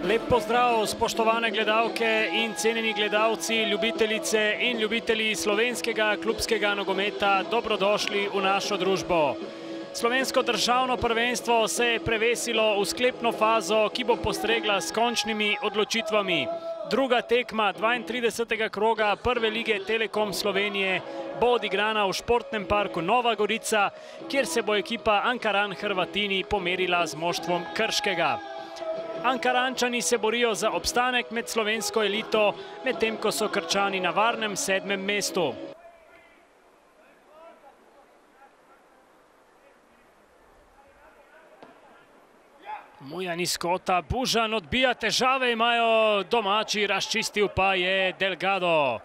Lep pozdrav, spoštovane gledalke in cenjeni gledalci, ljubitelice in ljubitelji slovenskega klubskega nogometa, dobrodošli v našo družbo. Slovensko državno prvenstvo se je prevesilo v sklepno fazo, ki bo postregla s končnimi odločitvami. Druga tekma 32. kroga prve lige Telekom Slovenije bo odigrana v športnem parku Nova Gorica, kjer se bo ekipa Ankaran Hrvatini pomerila z moštvom Krškega. Ankarančani se borijo za obstanek med slovensko elito, medtem ko so Krčani na varnem 7. mestu. Mujan iz kota, Bužan odbija, težave imajo domači, razčistil pa je Delgado.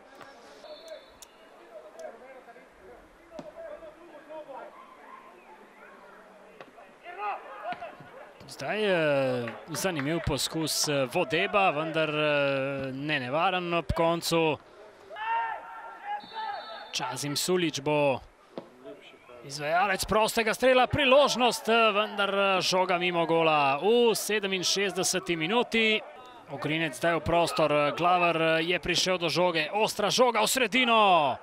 Zdaj je zanimiv poskus Vodeba, vendar ne nevaren ob koncu. Čazim Sulić bo izvajalec prostega strela, priložnost, vendar žoga mimo gola v 67. minuti. Ogrinec zdaj v prostor, Glavar je prišel do žoge, ostra žoga v sredino.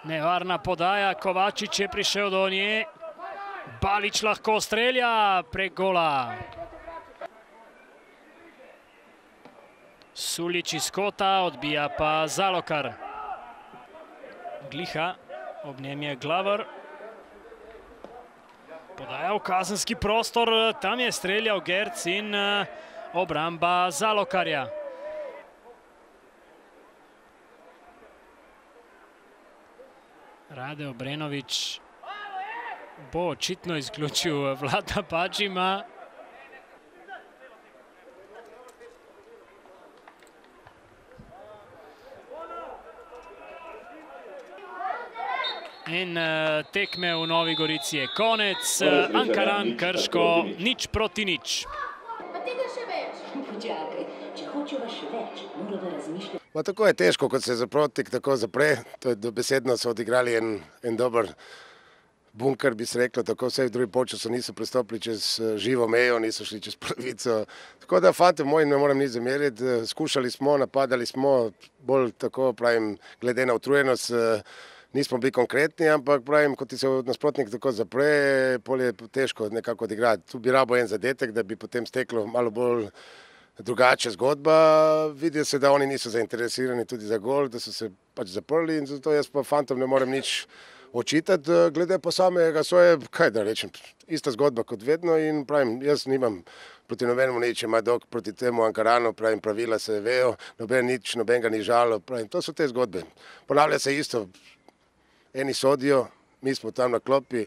Nevarna podaja, Kovačič je prišel do nje. Balić lahko strelja prek gola. Sulić iz kota, odbija pa Zalokar. Gliha, ob njem je Glavar. Podaja v kazenski prostor, tam je streljal Gerc in obramba Zalokarja. Rade Obrenović bo očitno izključil Vlada Badžima. In tekme v Novi Gorici je konec. Ankaran Krško 0-0. Tako je težko, kot se za protik tako zapre. Dobesedno so odigrali en dober bunker, bi se reklo, tako vse v drugi polčasu niso prestopili čez živo mejo, niso šli čez pravico. Tako da, fante moji, ne moram nič zameriti. Skušali smo, napadali smo, bolj tako, pravim, glede na utrujenost, nismo bili konkretni, ampak pravim, kot ti se nasprotnik tako zapre, pol je težko nekako odigrati. Tu bi rabo en zadetek, da bi potem steklo malo bolj drugače zgodba. Vidijo se, da oni niso zainteresirani tudi za gol, da so se pač zaprli in zato jaz pa fantom ne morem nič očitati. Glede pa samega svoje, kaj da rečem, ista zgodba kot vedno in pravim, jaz nimam proti nobenemu nič, ima dolg proti temu Ankaranu, pravim, pravila se vejo, nobenega ni žalo, pravim, to so te zgodbe. Ponavlja se isto, eni sodijo, mi smo tam na klopi,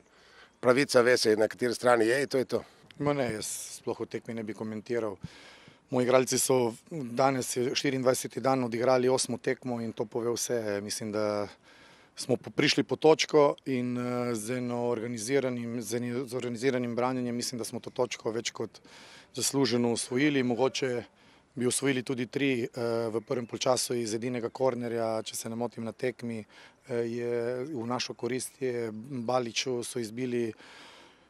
pravica ve se, na kateri strani je in to je to. Ne, jaz sploh v tekmi ne bi komentiral. Moji igralci so danes 24. dan odigrali 8. tekmo in to pove vse. Mislim, da smo prišli po točko in z organiziranim branjenjem mislim, da smo to točko več kot zasluženo osvojili. Mogoče bi osvojili tudi 3 v prvem polčasu iz edinega kornerja, če se ne motim na tekmi, je v našo korist je Baliću so izbili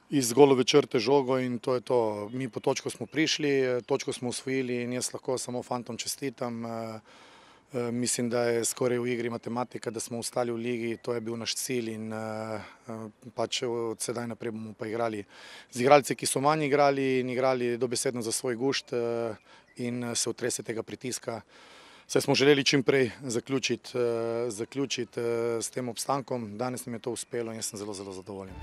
iz golove črte žogo in to je to. Mi po točko smo prišli, točko smo osvojili in jaz lahko samo fantom čestitam. Mislim, da je skoraj v igri matematika, da smo ostali v ligi, to je bil naš cilj in pač od sedaj naprej bomo pa igrali z igralci, ki so manj igrali in igrali dobesedno za svoj gušt in se otrese tega pritiska. Saj smo želeli čim prej zaključiti s tem obstankom, danes nam je to uspelo in jaz sem zelo, zelo zadovoljen.